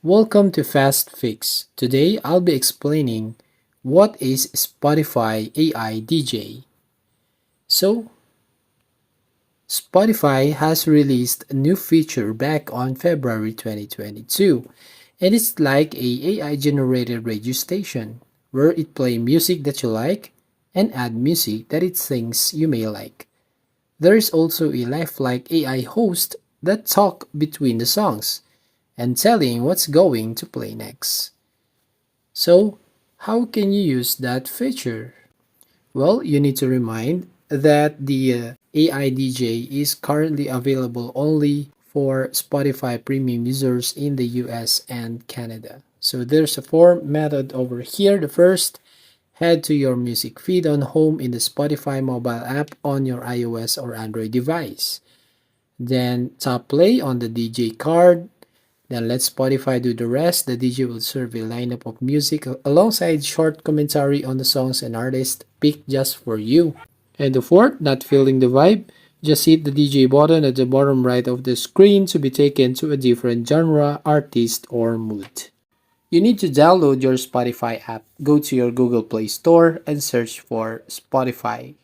Welcome to Fast Fix. Today I'll be explaining what is Spotify AI DJ. So, Spotify has released a new feature back on February 2022, and it's like a AI generated radio station where it play music that you like and add music that it thinks you may like. There is also a lifelike AI host that talk between the songs and telling what's going to play next. So, how can you use that feature? Well, you need to remind that the AI DJ is currently available only for Spotify premium users in the US and Canada. So there's a form method over here. The first, head to your music feed on home in the Spotify mobile app on your iOS or Android device. Then tap play on the DJ card. Then let Spotify do the rest. The DJ will serve a lineup of music alongside short commentary on the songs and artists picked just for you. And the fourth, not feeling the vibe, just hit the DJ button at the bottom right of the screen to be taken to a different genre, artist, or mood. You need to download your Spotify app. Go to your Google Play Store and search for Spotify.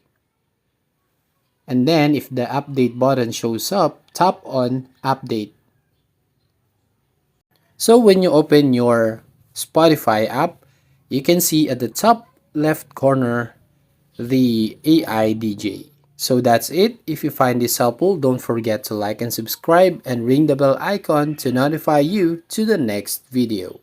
And then if the update button shows up, tap on update. So when you open your Spotify app, you can see at the top left corner the AI DJ. So that's it. If you find this helpful, don't forget to like and subscribe and ring the bell icon to notify you to the next video.